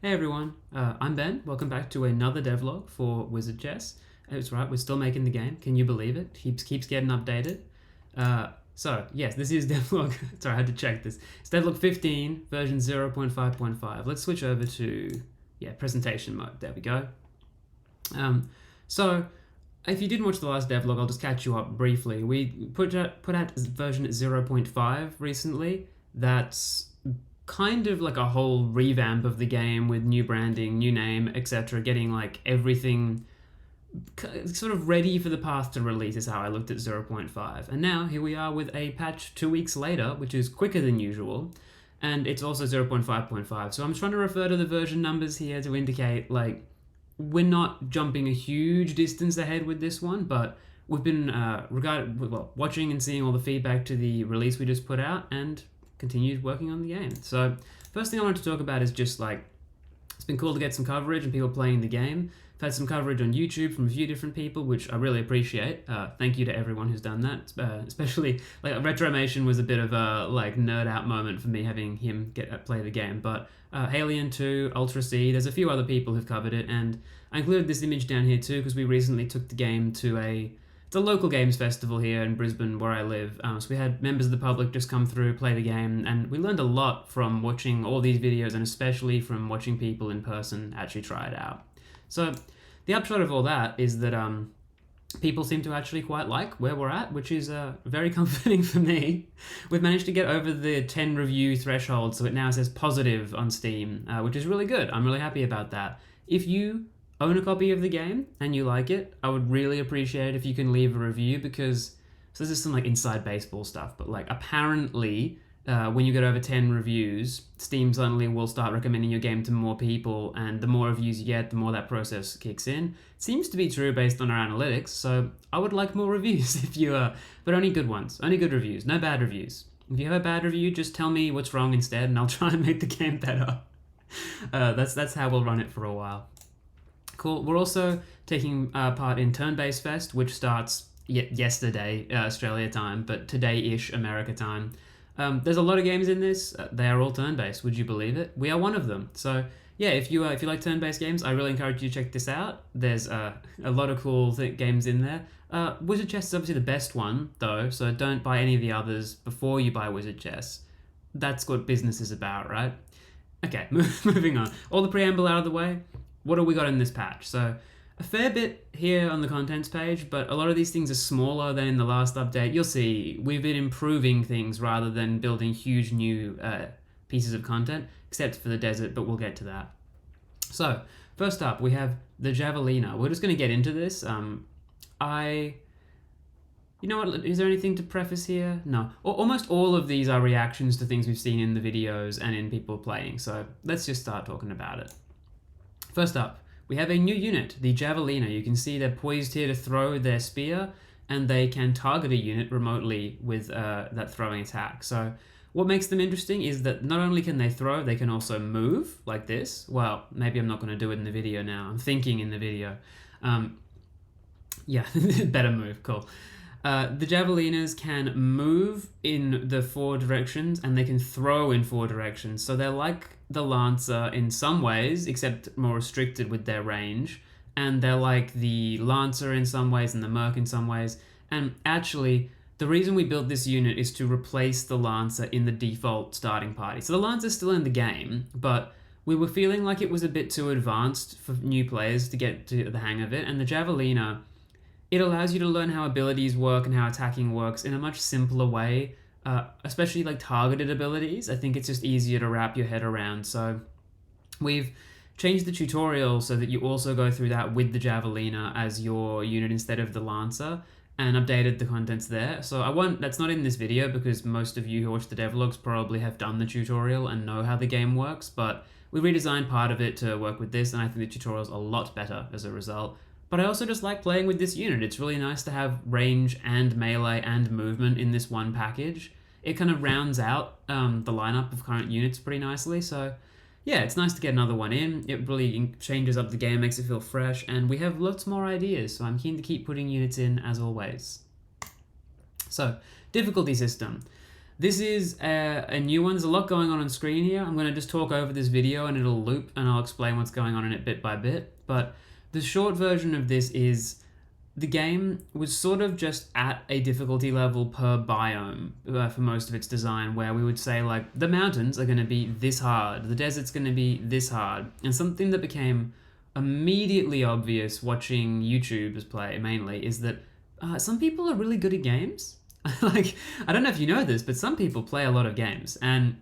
Hey everyone, I'm Ben. Welcome back to another devlog for WizardChess. It's right, we're still making the game. Can you believe it? Keeps getting updated. So yes, this is devlog. Sorry, I had to check this. It's devlog 15, version 0.5.5. Let's switch over to presentation mode. There we go. So if you didn't watch the last devlog, I'll just catch you up briefly. We put out version 0.5 recently. That's kind of like a whole revamp of the game with new branding, new name, etc. Getting like everything sort of ready for the path to release is how I looked at 0.5. And now here we are with a patch 2 weeks later, which is quicker than usual. And it's also 0.5.5. So I'm trying to refer to the version numbers here to indicate like we're not jumping a huge distance ahead with this one, but we've been watching and seeing all the feedback to the release we just put out and continued working on the game. So first thing I wanted to talk about is just like it's been cool to get some coverage and people playing the game. I've had some coverage on YouTube from a few different people, which I really appreciate. Thank you to everyone who's done that. Especially like Retromation was a bit of a like nerd out moment for me having him play the game. But Alien 2, Ultra C, there's a few other people who've covered it, and I included this image down here too because we recently took the game to it's a local games festival here in Brisbane where I live. So we had members of the public just come through, play the game, and we learned a lot from watching all these videos and especially from watching people in person actually try it out. So the upshot of all that is that people seem to actually quite like where we're at, which is very comforting for me. We've managed to get over the 10 review threshold, so it now says positive on Steam, which is really good. I'm really happy about that. If you own a copy of the game and you like it, I would really appreciate if you can leave a review because, so this is some like inside baseball stuff, but like apparently when you get over 10 reviews, Steam suddenly will start recommending your game to more people, and the more reviews you get, the more that process kicks in. It seems to be true based on our analytics, so I would like more reviews if you but only good ones, only good reviews, no bad reviews. If you have a bad review, just tell me what's wrong instead and I'll try and make the game better. That's how we'll run it for a while. Cool. We're also taking part in Turn-Based Fest, which starts yesterday, Australia time, but today-ish America time. There's a lot of games in this. They are all turn-based. Would you believe it? We are one of them. So yeah, if you like turn-based games, I really encourage you to check this out. There's a lot of cool games in there. WizardChess is obviously the best one, though, so don't buy any of the others before you buy WizardChess. That's what business is about, right? Okay, moving on. All the preamble out of the way. What have we got in this patch? So a fair bit here on the contents page, but a lot of these things are smaller than in the last update. You'll see we've been improving things rather than building huge new pieces of content, except for the desert, but we'll get to that. So first up, we have the Javelina. We're just going to get into this. You know what, is there anything to preface here? No. Almost all of these are reactions to things we've seen in the videos and in people playing, so let's just start talking about it. First up, we have a new unit, the Javelina. You can see they're poised here to throw their spear, and they can target a unit remotely with that throwing attack. So what makes them interesting is that not only can they throw, they can also move like this. Well, maybe I'm not going to do it in the video now. I'm thinking in the video. Yeah, better move, cool. The Javelinas can move in the 4 directions and they can throw in 4 directions. So they're like the Lancer in some ways, except more restricted with their range. And they're like the Lancer in some ways and the Merk in some ways. And actually, the reason we built this unit is to replace the Lancer in the default starting party. So the Lancer's still in the game, but we were feeling like it was a bit too advanced for new players to get to the hang of it. And the Javelina, it allows you to learn how abilities work and how attacking works in a much simpler way, especially like targeted abilities. I think it's just easier to wrap your head around. So we've changed the tutorial so that you also go through that with the Javelina as your unit instead of the Lancer, and updated the contents there. So that's not in this video because most of you who watch the devlogs probably have done the tutorial and know how the game works, but we redesigned part of it to work with this, and I think the tutorial's a lot better as a result. But I also just like playing with this unit. It's really nice to have range and melee and movement in this one package. It kind of rounds out the lineup of current units pretty nicely. So yeah, it's nice to get another one in. It really changes up the game, makes it feel fresh, and we have lots more ideas. So I'm keen to keep putting units in as always. So difficulty system. This is a new one. There's a lot going on screen here. I'm going to just talk over this video and it'll loop and I'll explain what's going on in it bit by bit. But the short version of this is the game was sort of just at a difficulty level per biome for most of its design, where we would say like the mountains are going to be this hard, the desert's going to be this hard. And something that became immediately obvious watching YouTubers play mainly is that some people are really good at games. Like, I don't know if you know this, but some people play a lot of games, and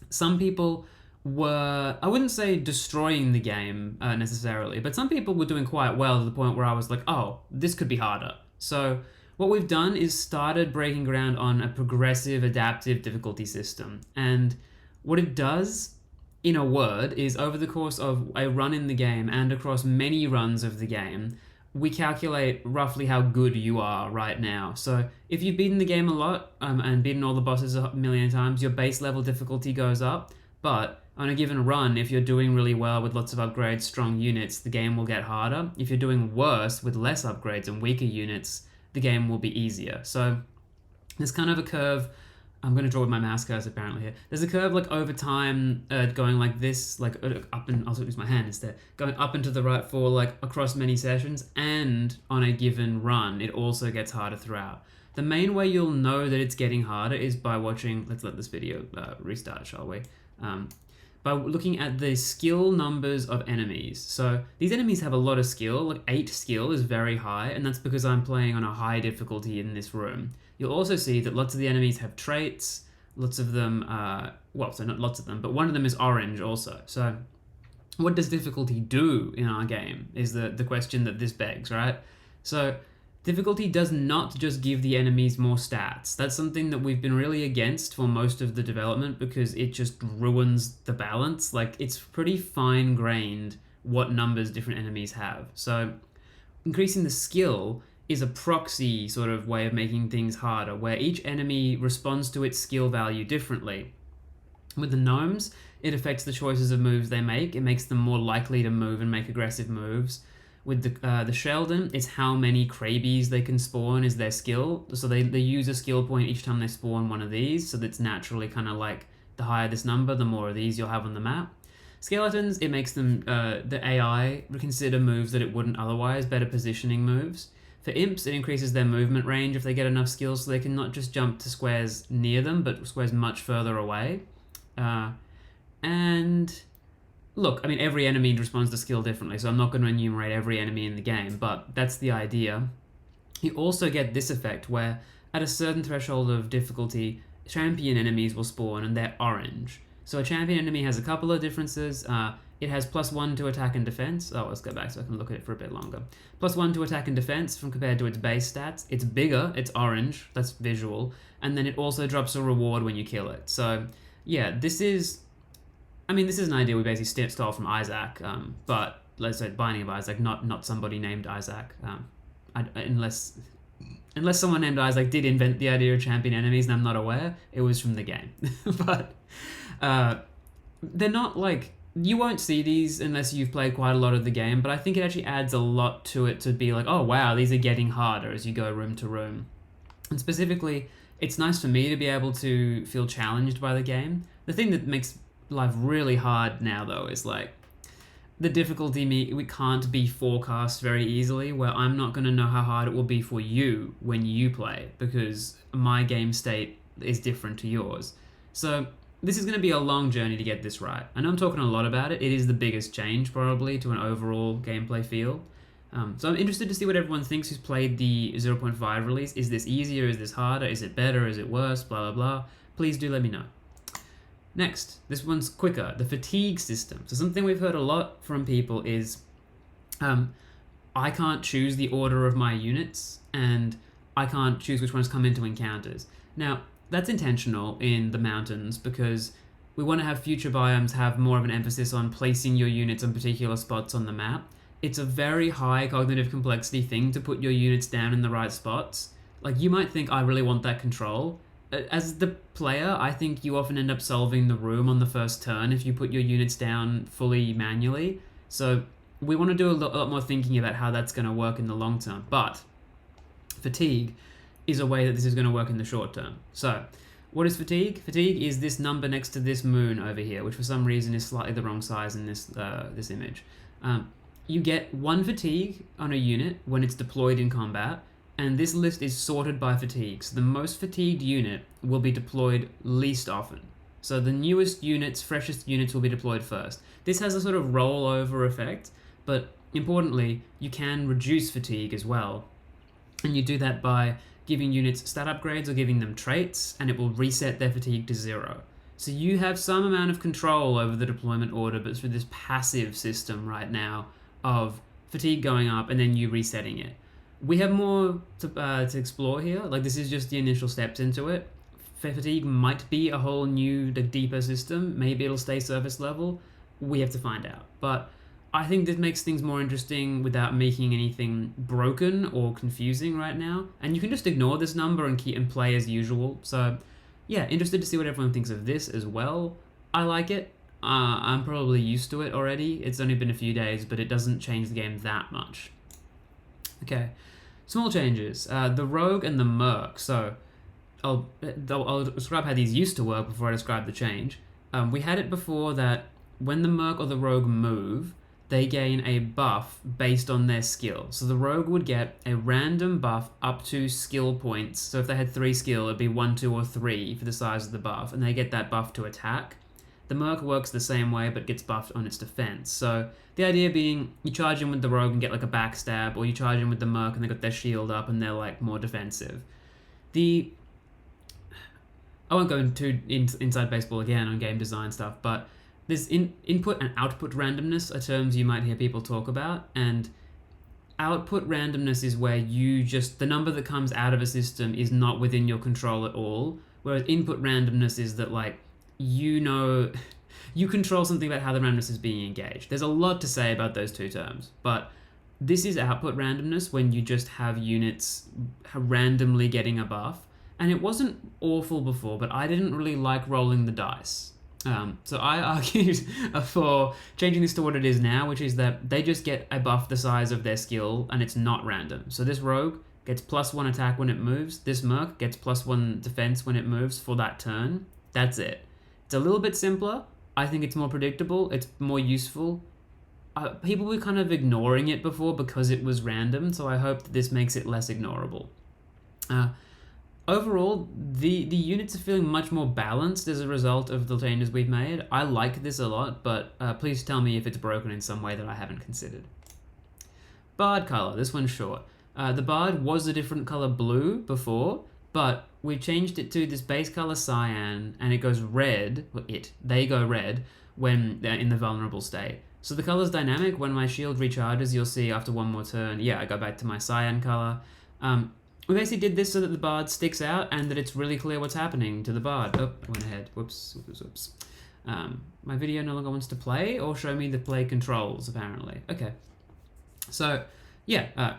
some people were, I wouldn't say destroying the game necessarily, but some people were doing quite well to the point where I was like, oh, this could be harder. So what we've done is started breaking ground on a progressive adaptive difficulty system. And what it does, in a word, is over the course of a run in the game and across many runs of the game, we calculate roughly how good you are right now. So if you've beaten the game a lot and beaten all the bosses a million times, your base level difficulty goes up. But on a given run, if you're doing really well with lots of upgrades, strong units, the game will get harder. If you're doing worse with less upgrades and weaker units, the game will be easier. So there's kind of a curve. I'm going to draw with my mouse cursor apparently here. There's a curve like over time going like this, like up and I'll use my hand instead, going up and to the right for like across many sessions, and on a given run, it also gets harder throughout. The main way you'll know that it's getting harder is by watching, let's let this video restart, shall we? By looking at the skill numbers of enemies. So these enemies have a lot of skill, like 8 skill is very high, and that's because I'm playing on a high difficulty in this room. You'll also see that lots of the enemies have traits, lots of them, well, so not lots of them, but one of them is orange also. So what does difficulty do in our game is the question that this begs, right? So difficulty does not just give the enemies more stats. That's something that we've been really against for most of the development because it just ruins the balance. Like, it's pretty fine-grained what numbers different enemies have. So increasing the skill is a proxy sort of way of making things harder, where each enemy responds to its skill value differently. With the gnomes, it affects the choices of moves they make. It makes them more likely to move and make aggressive moves. With the Sheldon, it's how many Krabies they can spawn is their skill. So they use a skill point each time they spawn one of these, so that's naturally kind of like the higher this number, the more of these you'll have on the map. Skeletons, it makes them, the AI, consider moves that it wouldn't otherwise, better positioning moves. For imps, it increases their movement range if they get enough skills, so they can not just jump to squares near them, but squares much further away. And look, I mean, every enemy responds to skill differently, so I'm not going to enumerate every enemy in the game, but that's the idea. You also get this effect where, at a certain threshold of difficulty, champion enemies will spawn and they're orange. So a champion enemy has a couple of differences. It has +1 to attack and defense. Oh, let's go back so I can look at it for a bit longer. +1 to attack and defense from compared to its base stats. It's bigger, it's orange, that's visual. And then it also drops a reward when you kill it. So yeah, this is an idea we basically stole from Isaac, but let's say Binding of Isaac, not somebody named Isaac. Unless someone named Isaac did invent the idea of champion enemies and I'm not aware, it was from the game. But they're not like, you won't see these unless you've played quite a lot of the game, but I think it actually adds a lot to it to be like, oh wow, these are getting harder as you go room to room. And specifically, it's nice for me to be able to feel challenged by the game. The thing that makes life really hard now though is like, the difficulty we can't be forecast very easily, where I'm not going to know how hard it will be for you when you play, because my game state is different to yours. So this is going to be a long journey to get this right. I know I'm talking a lot about it. It is the biggest change probably to an overall gameplay feel. So I'm interested to see what everyone thinks who's played the 0.5 release. Is this easier? Is this harder? Is it better? Is it worse? Blah, blah, blah. Please do let me know. Next, this one's quicker, the fatigue system. So something we've heard a lot from people is I can't choose the order of my units and I can't choose which ones come into encounters. Now, that's intentional in the mountains because we want to have future biomes have more of an emphasis on placing your units on particular spots on the map. It's a very high cognitive complexity thing to put your units down in the right spots. Like, you might think, I really want that control. As the player, I think you often end up solving the room on the first turn if you put your units down fully manually. So we want to do a lot more thinking about how that's going to work in the long term. But fatigue is a way that this is going to work in the short term. So What is fatigue? Fatigue is this number next to this moon over here, which for some reason is slightly the wrong size in this image. You get 1 fatigue on a unit when it's deployed in combat, and this list is sorted by fatigue. So the most fatigued unit will be deployed least often. So the newest units, freshest units will be deployed first. This has a sort of rollover effect, but importantly, you can reduce fatigue as well. And you do that by giving units stat upgrades or giving them traits, and it will reset their fatigue to 0. So you have some amount of control over the deployment order, but through this passive system right now of fatigue going up and then you resetting it. We have more to explore here. Like, this is just the initial steps into it. Fatigue might be a whole new, deeper system. Maybe it'll stay surface level. We have to find out. But I think this makes things more interesting without making anything broken or confusing right now. And you can just ignore this number and play as usual. So yeah, interested to see what everyone thinks of this as well. I like it. I'm probably used to it already. It's only been a few days, but it doesn't change the game that much. Okay, small changes. The Rogue and the Merk. So I'll describe how these used to work before I describe the change. We had it before that when the Merk or the Rogue move, they gain a buff based on their skill. So the Rogue would get a random buff up to skill points. So if they had 3 skill, it'd be 1, 2, or 3 for the size of the buff, and they get that buff to attack. The Merc works the same way, but gets buffed on its defense. So the idea being, you charge in with the Rogue and get like a backstab, or you charge in with the Merc and they got their shield up and they're like more defensive. I won't go into inside baseball again on game design stuff, but there's input and output randomness are terms you might hear people talk about, and output randomness is where the number that comes out of a system is not within your control at all, whereas input randomness is that, like, you control something about how the randomness is being engaged. There's a lot to say about those two terms, but this is output randomness when you just have units randomly getting a buff, and it wasn't awful before, but I didn't really like rolling the dice. So I argued for changing this to what it is now, which is that they just get a buff the size of their skill, and it's not random. So this Rogue gets +1 attack when it moves. This Merc gets +1 defense when it moves for that turn. That's it. It's a little bit simpler. I think it's more predictable. It's more useful. People were kind of ignoring it before because it was random, so I hope that this makes it less ignorable. Overall, the units are feeling much more balanced as a result of the changes we've made. I like this a lot, but please tell me if it's broken in some way that I haven't considered. Bard color, this one's short. The Bard was a different color blue before, but we changed it to this base color cyan, and it goes red, they go red when they're in the vulnerable state. So the color's dynamic. When my shield recharges, you'll see after one more turn, I go back to my cyan color. We basically did this so that the Bard sticks out and that it's really clear what's happening to the Bard. Oh, I went ahead. Whoops. My video no longer wants to play or show me the play controls, apparently. Okay. So,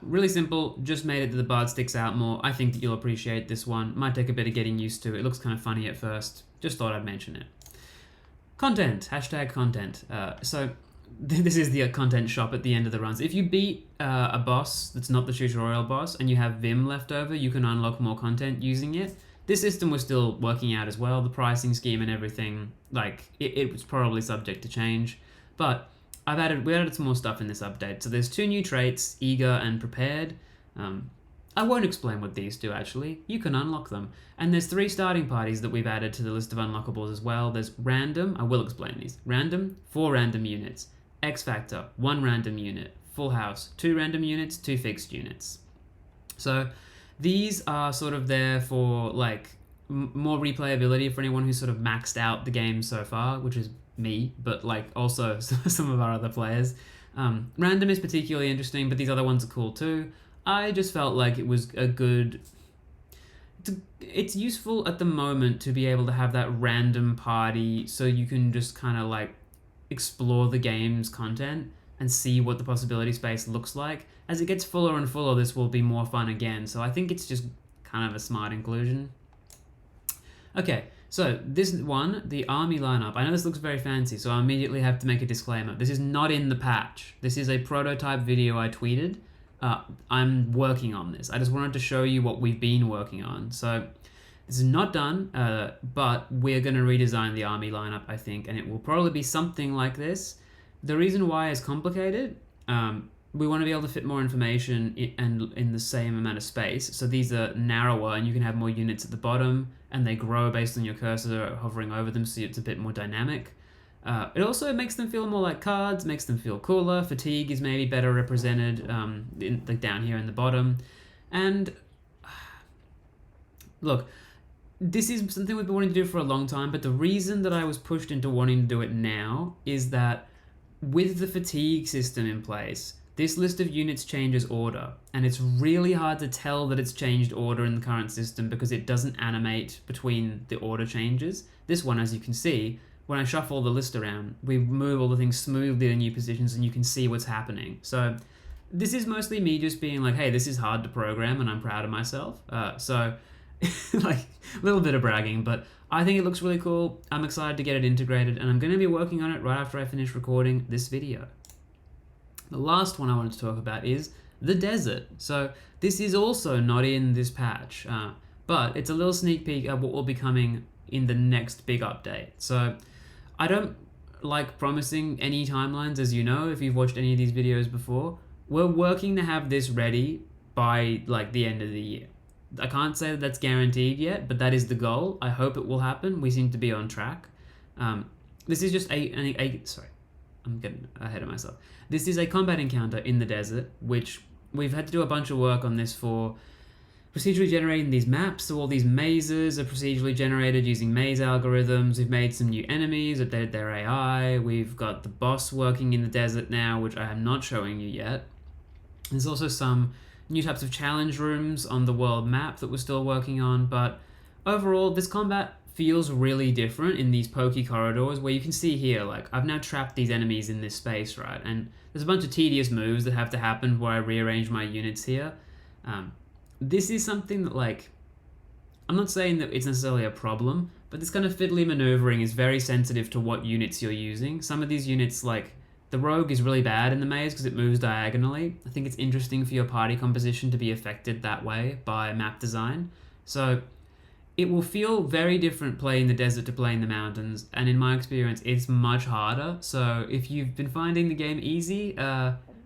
really simple. Just made it that the Bard sticks out more. I think that you'll appreciate this one. Might take a bit of getting used to. It looks kind of funny at first. Just thought I'd mention it. Content. #content. So this is the content shop at the end of the runs. If you beat a boss that's not the tutorial boss and you have Vim left over, you can unlock more content using it. This system was still working out as well. The pricing scheme and everything, like, it was probably subject to change. But we added some more stuff in this update. So there's 2 new traits, Eager and Prepared. I won't explain what these do, actually. You can unlock them. And there's 3 starting parties that we've added to the list of unlockables as well. There's Random. I will explain these. Random, 4 random units. X Factor, 1 random unit. Full House, 2 random units, 2 fixed units. So these are sort of there for, like, more replayability for anyone who's sort of maxed out the game so far, which is me, but, like, also some of our other players. Random is particularly interesting, but these other ones are cool too. I just felt like it was a good... It's useful at the moment to be able to have that random party so you can just kind of, like, explore the game's content and see what the possibility space looks like. As it gets fuller and fuller, this will be more fun again, so I think it's just kind of a smart inclusion. Okay, so this one, the army lineup. I know this looks very fancy, so I immediately have to make a disclaimer. This is not in the patch. This is a prototype video I tweeted. I'm working on this. I just wanted to show you what we've been working on. So This is not done, but we're going to redesign the army lineup, I think, and it will probably be something like this. The reason why is complicated. We want to be able to fit more information in the same amount of space. So these are narrower, and you can have more units at the bottom, and they grow based on your cursor hovering over them, so it's a bit more dynamic. It also makes them feel more like cards, makes them feel cooler. Fatigue is maybe better represented like down here in the bottom. And look, this is something we've been wanting to do for a long time, but the reason that I was pushed into wanting to do it now is that with the fatigue system in place, this list of units changes order, and it's really hard to tell that it's changed order in the current system because it doesn't animate between the order changes. This one, as you can see, when I shuffle the list around, we move all the things smoothly to new positions and you can see what's happening. So this is mostly me just being like, hey, this is hard to program and I'm proud of myself. So like a little bit of bragging, but I think it looks really cool. I'm excited to get it integrated, and I'm going to be working on it right after I finish recording this video. The last one I wanted to talk about is the desert. So this is also not in this patch, but it's a little sneak peek of what will be coming in the next big update. So I don't like promising any timelines, as you know, if you've watched any of these videos before. We're working to have this ready by like the end of the year. I can't say that that's guaranteed yet, but that is the goal. I hope it will happen. We seem to be on track. This is just sorry, I'm getting ahead of myself. This is a combat encounter in the desert, which we've had to do a bunch of work on this for procedurally generating these maps. So all these mazes are procedurally generated using maze algorithms. We've made some new enemies that their AI. We've got the boss working in the desert now, which I am not showing you yet. There's also some new types of challenge rooms on the world map that we're still working on, but overall this combat feels really different in these pokey corridors where you can see here, like I've now trapped these enemies in this space, right? And there's a bunch of tedious moves that have to happen where I rearrange my units here. This is something that, like, I'm not saying that it's necessarily a problem, but this kind of fiddly maneuvering is very sensitive to what units you're using. Some of these units, like the Rogue is really bad in the maze because it moves diagonally. I think it's interesting for your party composition to be affected that way by map design. So it will feel very different playing the desert to playing the mountains, and in my experience, it's much harder. So if you've been finding the game easy,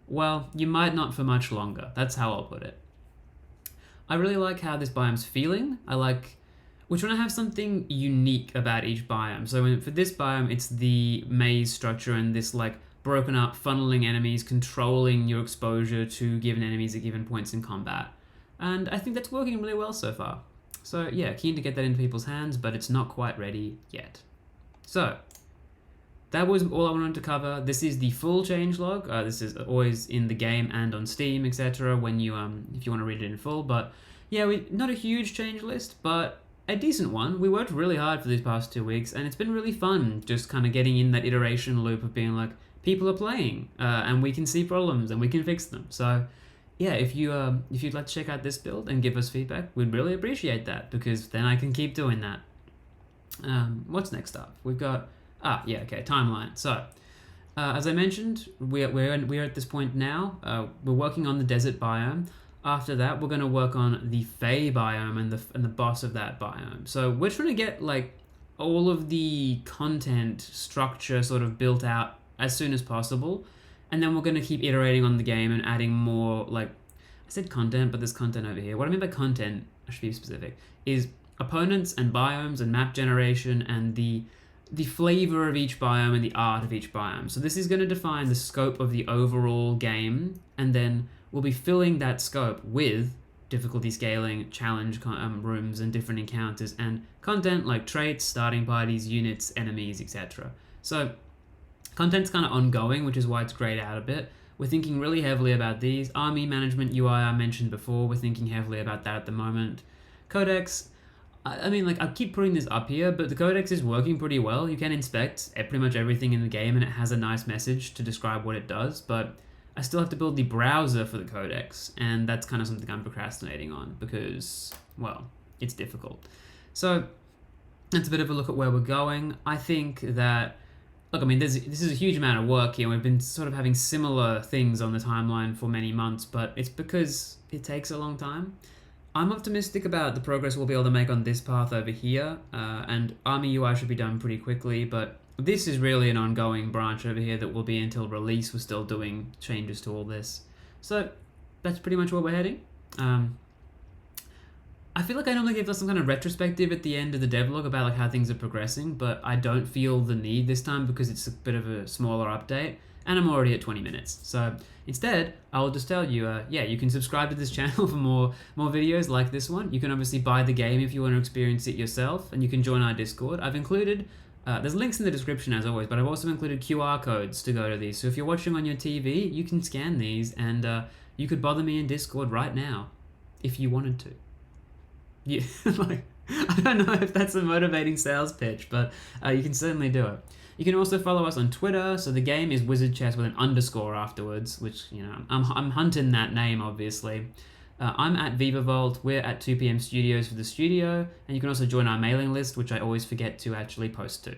well, you might not for much longer. That's how I'll put it. I really like how this biome's feeling. We're trying to have something unique about each biome. So for this biome, it's the maze structure and this like broken up, funneling enemies, controlling your exposure to given enemies at given points in combat. And I think that's working really well so far. So yeah, keen to get that into people's hands, but it's not quite ready yet. So that was all I wanted to cover. This is the full changelog. This is always in the game and on Steam, etc. When you if you want to read it in full. But yeah, not a huge change list, but a decent one. We worked really hard for these past 2 weeks, and it's been really fun just kind of getting in that iteration loop of being like, people are playing, and we can see problems and we can fix them. So yeah, if you'd like to check out this build and give us feedback, we'd really appreciate that, because then I can keep doing that. What's next up? We've got timeline. So as I mentioned, we're at this point now. We're working on the desert biome. After that, we're going to work on the Fey biome and the boss of that biome. So we're trying to get like all of the content structure sort of built out as soon as possible, and then we're going to keep iterating on the game and adding more, like I said content, but there's content over here. What I mean by content, I should be specific, is opponents and biomes and map generation and the flavor of each biome and the art of each biome. So this is going to define the scope of the overall game, and then we'll be filling that scope with difficulty scaling, challenge rooms and different encounters, and content like traits, starting parties, units, enemies, etc. So content's kind of ongoing, which is why it's grayed out a bit. We're thinking really heavily about these. Army management UI I mentioned before, we're thinking heavily about that at the moment. Codex, I mean, like I keep putting this up here, but the codex is working pretty well. You can inspect pretty much everything in the game and it has a nice message to describe what it does, but I still have to build the browser for the codex, and that's kind of something I'm procrastinating on because, well, it's difficult. So that's a bit of a look at where we're going. I think that, look, I mean, this is a huge amount of work here. We've been sort of having similar things on the timeline for many months, but it's because it takes a long time. I'm optimistic about the progress we'll be able to make on this path over here, and Army UI should be done pretty quickly, but this is really an ongoing branch over here that will be until release. We're still doing changes to all this. So that's pretty much where we're heading. I feel like I normally give us some kind of retrospective at the end of the devlog about like how things are progressing, but I don't feel the need this time because it's a bit of a smaller update, and I'm already at 20 minutes. So instead, I'll just tell you, yeah, you can subscribe to this channel for more videos like this one. You can obviously buy the game if you want to experience it yourself, and you can join our Discord. I've included, there's links in the description as always, but I've also included QR codes to go to these. So if you're watching on your TV, you can scan these, and you could bother me in Discord right now if you wanted to. Yeah, like, I don't know if that's a motivating sales pitch, but you can certainly do it. You can also follow us on Twitter. So the game is WizardChess with an underscore afterwards, which, you know, I'm hunting that name, obviously. I'm at Viva Vault. We're at 2 PM Studios for the studio. And you can also join our mailing list, which I always forget to actually post to.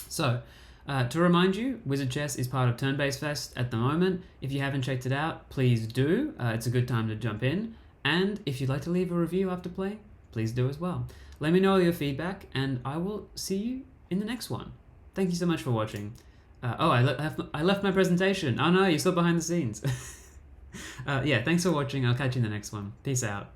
So, to remind you, WizardChess is part of Turn-Based Fest at the moment. If you haven't checked it out, please do. It's a good time to jump in. And if you'd like to leave a review after play, please do as well. Let me know your feedback, and I will see you in the next one. Thank you so much for watching. I left my presentation. Oh no, you're still behind the scenes. Yeah, thanks for watching. I'll catch you in the next one. Peace out.